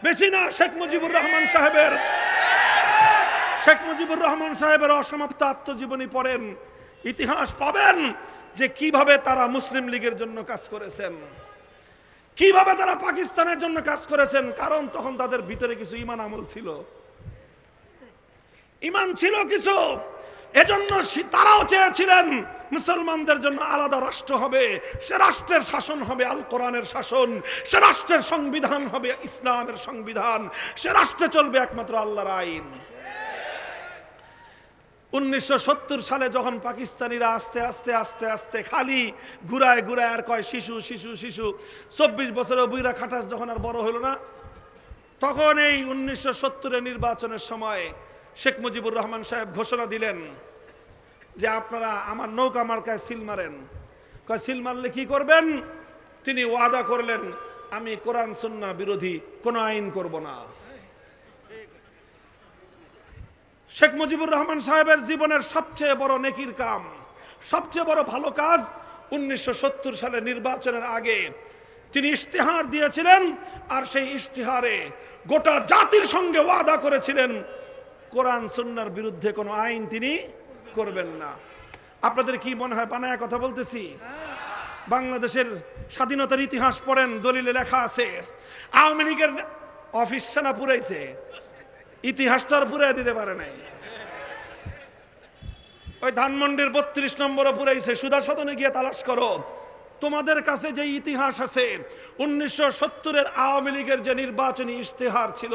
বেশি না। শেখ মুজিবুর রহমান সাহেবের অসমাপ্ত আত্মজীবনী পড়েন, ইতিহাস পাবেন যে কিভাবে তারা মুসলিম লীগের জন্য কাজ করেছেন, কিভাবে তারা পাকিস্তানের জন্য কাজ করেছেন। কারণ তখন তাদের ভিতরে কিছু ঈমান আমল ছিল, ঈমান ছিল কিছু। এজন্য তারাও চেয়েছিলেন মুসলমানদের জন্য আলাদা রাষ্ট্র হবে, সে রাষ্ট্রের শাসন হবে আল কোরআনের শাসন, সে রাষ্ট্রের সংবিধান হবে ইসলামের সংবিধান, সে রাষ্ট্রে চলবে একমাত্র আল্লাহর আইন। 1970 সালে যখন পাকিস্তানিরা আস্তে আস্তে আস্তে আস্তে খালি ঘুরায় ঘুরায় আর কয় শিশু শিশু শিশু, 24 বছরের বুইরা খাটাস যখন আর বড় হলো না, তখন এই 1970 নির্বাচনের সময় শেখ মুজিবুর রহমান সাহেব ঘোষণা দিলেন যে আপনারা আমার নৌকা মার্কায় সিল মারেন। কয় সিল মারলে কি করবেন? তিনি ওয়াদা করলেন আমি কোরআন সুন্নাহ বিরোধী কোনো আইন করব না। শেখ মুজিবুর রহমান সাহেবের জীবনের সবচেয়ে বড় নেকির কাম, সবচেয়ে বড় ভালো কাজ, 1970 সালে নির্বাচনের আগে তিনি ইশতেহার দিয়েছিলেন, আর সেই ইশতেহারে গোটা জাতির সঙ্গে ওয়াদা করেছিলেন কোরআন সুন্নাহর বিরুদ্ধে কোনো আইন তিনি করবেন না। আপনাদের কি মনে হয় বানায়া কথা বলতেছি? বাংলাদেশের স্বাধীনতার ইতিহাস পড়েন, দলিলে লেখা আছে আওয়ামী লীগের অফিস সেনা পুরাইছে, ইতিহাস তো আর পুরাই দিতে পারে নাই। ওই ধানমন্ডির 32 নম্বরও পুরাইছে, সুধা সদনে গিয়ে তালাশ করো। তোমাদের কাছে যে ইতিহাস আছে 1970-এর আওয়ামী লীগের যে নির্বাচনী ইশতেহার ছিল,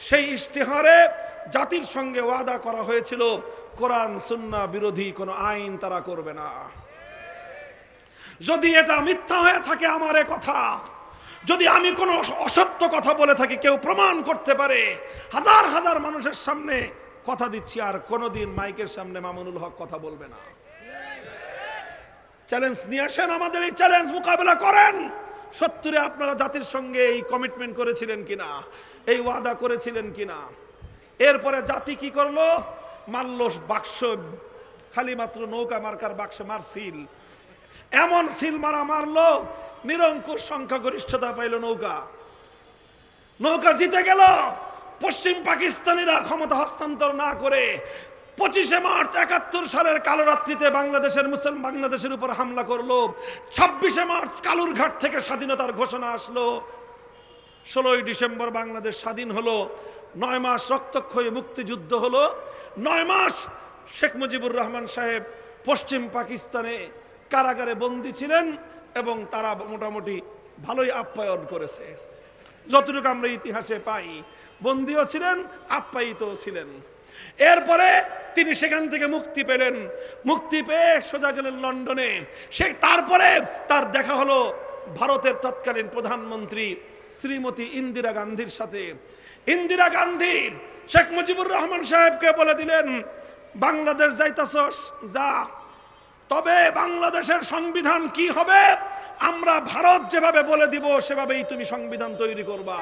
সেই ইশতেহারে জাতির সঙ্গে ওয়াদা করা হয়েছিল কোরআন সুন্নাহ বিরোধী কোনো আইন তারা করবে না। যদি এটা মিথ্যা হয়ে থাকে আমার এ কথা, যদি আমি কোনো অসত্য কথা বলে থাকি, কেউ প্রমাণ করতে পারে, হাজার হাজার মানুষের সামনে কথা দিচ্ছি আর কোনোদিন মাইকের সামনে মামুনুল হক কথা বলবে না। চ্যালেঞ্জ নিয়ে আসেন, আমাদের এই চ্যালেঞ্জ মোকাবেলা করেন। 70-এ আপনারা জাতির সঙ্গে এই কমিটমেন্ট করেছিলেন কিনা, এই ওয়াদা করেছিলেন কিনা? এরপরে জাতি কি করলো? মারল বাক্স, খালি মাত্র নৌকা মার্কার বাক্সে মারছিল, এমন সিল মারা মারলো নিরঙ্কুশ সংখ্যাগরিষ্ঠতা পাইল নৌকা। নৌকা জিতে গেল। পশ্চিম পাকিস্তানিরা ক্ষমতা হস্তান্তর না করে 25শে মার্চ 71 সালের কালো রাত্রিতে বাংলাদেশের উপর হামলা করলো। 26শে মার্চ কালুরঘাট থেকে স্বাধীনতার ঘোষণা আসলো। 16ই ডিসেম্বর বাংলাদেশ স্বাধীন হলো। 9 মাস রক্তক্ষয়ী মুক্তিযুদ্ধ হলো। 9 মাস শেখ মুজিবুর রহমান সাহেব পশ্চিম পাকিস্তানে কারাগারে বন্দী ছিলেন এবং তারা মোটামুটি ভালোই আপ্যায়ন করেছে। যতটুকু আমরা ইতিহাসে পাই, বন্দীও ছিলেন, আপ্যায়িতও ছিলেন। এরপরে তিনি সেখান থেকে মুক্তি পেলেন। মুক্তি পেয়ে সোজা গেলেন লন্ডনে। তারপরে তার দেখা হলো ভারতের তৎকালীন প্রধানমন্ত্রী শ্রীমতী ইন্দিরা গান্ধীর সাথে। ইন্দিরা গান্ধী শেখ মুজিবুর রহমান সাহেবকে বলে দিলেন, বাংলাদেশ যাইতাছস যা, তবে বাংলাদেশের সংবিধান কি হবে আমরা ভারত যেভাবে বলে দিব সেভাবেই তুমি সংবিধান তৈরি করবা।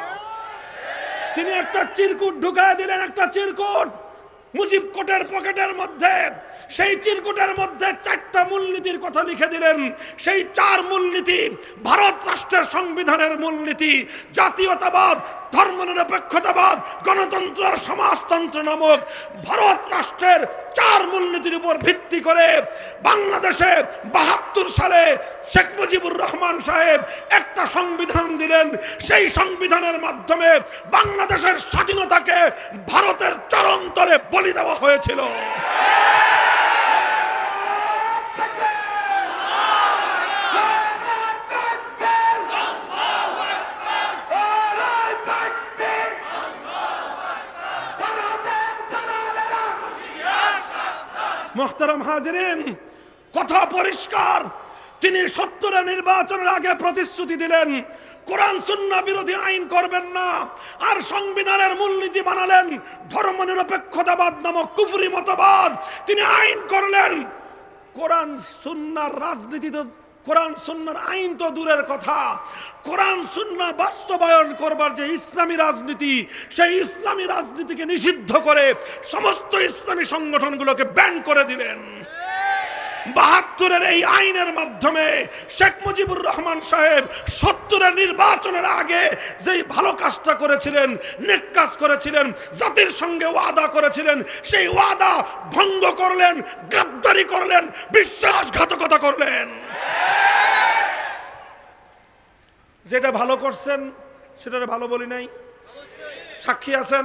তিনি একটা চিরকুট ঢুকায় দিলেন, একটা চিরকুট মুজিব কোটের পকেটের মধ্যে। সেই চিরকুটের মধ্যে 4টা মূলনীতির কথা লিখে দিলেন। সেই 4 মূলনীতি ভারত রাষ্ট্রের সংবিধানের মূলনীতি। জাতীয়তাবাদ, ধর্মনিরপেক্ষতাবাদ, গণতন্ত্র আর সমাজতন্ত্র নামক ভারত রাষ্ট্রের 4 মূলনীতির উপর ভিত্তি করে বাংলাদেশে 72 সালে শেখ মুজিবুর রহমান সাহেব একটা সংবিধান দিলেন। সেই সংবিধানের মাধ্যমে বাংলাদেশের স্বাধীনতাকে ভারতের চরন্তরে বলি দেওয়া হয়েছিল। মোহতারাম হাজিরিন, কথা পরিষ্কার। তিনি 70-এর নির্বাচনের আগে প্রতিশ্রুতি দিলেন কোরআন সুন্নাহ বিরোধী আইন করবেন না, আর সংবিধানের মূলনীতি বানালেন ধর্মনিরপেক্ষতাবাদ নামক কুফরি মতবাদ। তিনি আইন করলেন। কোরআন সুন্নাহর রাজনীতি তো, কোরআন সুন্নাহর আইন তো দূরের কথা, কোরআন সুন্নাহ বাস্তবায়ন করবার যে ইসলামী রাজনীতি, সেই ইসলামী রাজনীতিকে নিষিদ্ধ করে সমস্ত ইসলামী সংগঠনগুলোকে ব্যান করে দিলেন। ৭২-এর এই আইনের মাধ্যমে শেখ মুজিবুর রহমান সাহেব ৭০-এর নির্বাচনের আগে যেই ভালো কাজটা করেছিলেন, নেক কাজ করেছিলেন, জাতির সঙ্গে ওয়াদা করেছিলেন, সেই ওয়াদা ভঙ্গ করলেন, গাদ্দারি করলেন, বিশ্বাসঘাতকতা করলেন। যেটা ভালো করছেন সেটা ভালো বলি নাই, সাক্ষী আছেন।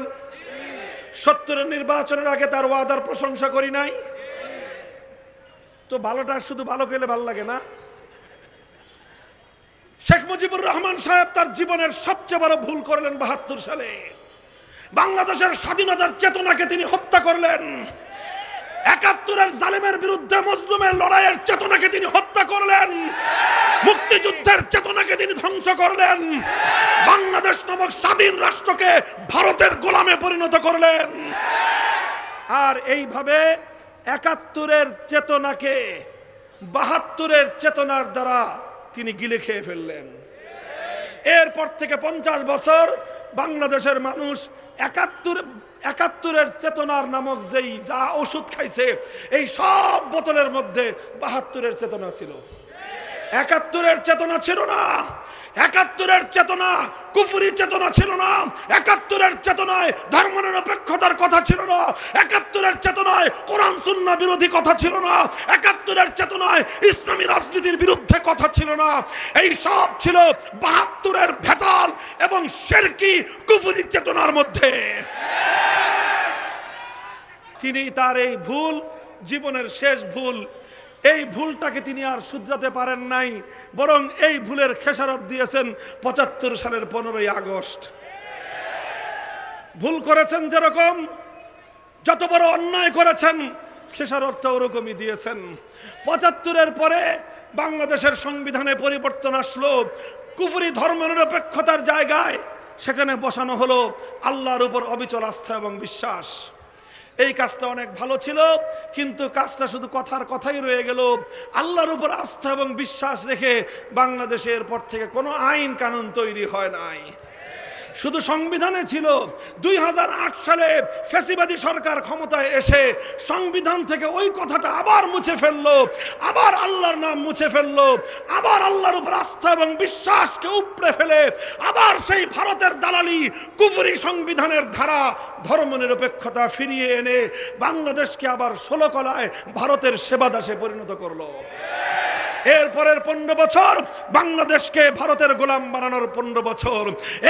৭০-এর নির্বাচনের আগে তার ওয়াদার প্রশংসা করি নাই, তো ভালোটা শুধু ভালো খেলে ভালো লাগে না। শেখ মুজিবুর রহমান সাহেব তার জীবনের সবচেয়ে বড় ভুল করলেন ৭২ সালে। বাংলাদেশের স্বাধীনতার চেতনাকে তিনি হত্যা করলেন। ৭১-এর জালেমের বিরুদ্ধে মজলুমের লড়াইয়ের চেতনাকে তিনি হত্যা করলেন। মুক্তিযুদ্ধের চেতনাকে তিনি ধ্বংস করলেন। বাংলাদেশ নামক স্বাধীন রাষ্ট্রকে ভারতের গোলামে পরিণত করলেন। আর এইভাবে ৭১-এর চেতনাকে ৭২-এর চেতনার দ্বারা তিনি গিলে খেয়ে ফেললেন। এরপর থেকে ৫০ বছর বাংলাদেশের মানুষ ৭১-এর চেতনার নামক যেই যা ওষুধ খাইছে, এই সব বোতলের মধ্যে ৭২-এর চেতনা ছিল। ৭১-এর চেতনা ছিল না। ৭১-এর চেতনা কুফরি চেতনা ছিল না। ৭১-এর চেতনায় ধর্মনিরপেক্ষতার কথা ছিল না। ৭১-এর চেতনায় কোরআন সুন্নাহ বিরোধী কথা ছিল না। ৭১-এর চেতনায় ইসলামী রাজনীতির বিরুদ্ধে কথা ছিল না। এই সব ছিল ৭২-এর ভেজাল এবং শিরকি কুফরি চেতনার মধ্যে। তিনি তার এই ভুল, জীবনের শেষ ভুল, এই ভুলটাকে তিনি আর শুধরাতে পারেন নাই, বরং এই ভুলের খেসারত দিয়েছেন ৭৫ সালের 15ই আগস্ট। ভুল করেছেন যেরকম, যত বড় অন্যায় করেছেন খেসারতটা ওরকমই দিয়েছেন। ৭৫-এর পরে বাংলাদেশের সংবিধানে পরিবর্তন আসলো। কুফরি ধর্মনিরপেক্ষতার জায়গায় সেখানে বসানো হলো আল্লাহর উপর অবিচল আস্থা এবং বিশ্বাস। এই কাজটা অনেক ভালো ছিল, কিন্তু কাজটা শুধু কথার কথাই রয়ে গেল। আল্লাহর উপর আস্থা এবং বিশ্বাস রেখে বাংলাদেশের পর থেকে কোনো আইন কানুন তৈরি হয় নাই, শুধু সংবিধানে ছিল। ২০০৮ সালে ফ্যাসিবাদী সরকার ক্ষমতায় এসে সংবিধান থেকে ওই কথাটা আবার মুছে ফেললো, আবার আল্লাহর নাম মুছে ফেললো, আবার আল্লাহর উপর আস্থা এবং বিশ্বাসকে উপড়ে ফেলে আবার সেই ভারতের দালালি কুফরি সংবিধানের ধারা ধর্মনিরপেক্ষতা ফিরিয়ে এনে বাংলাদেশকে আবার ১৬ কলায় ভারতের সেবাদাসে পরিণত করলো। এরপরের 15 বছর বাংলাদেশকে ভারতের গোলাম বানানোর 15 বছর।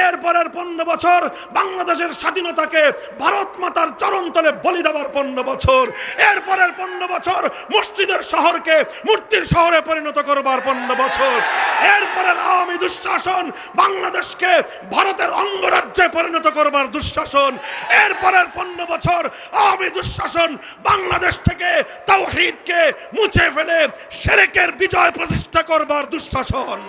এরপরের 15 বছর বাংলাদেশের স্বাধীনতাকে ভারত মাতার চরণতলে বলি দেওয়ার 15 বছর। এরপরের 15 বছর মসজিদের শহরকে মূর্তির শহরে পরিণত করবার 15 বছর। এরপরের আওয়ামী দুঃশাসন বাংলাদেশকে ভারতের অঙ্গরাজ্যে পরিণত করবার দুঃশাসন। এরপরের 15 বছর আওয়ামী দুঃশাসন বাংলাদেশ থেকে তাওহীদকে মুছে ফেলে শিরকের বিজয় প্রতিষ্ঠা করবার দুঃশাসন।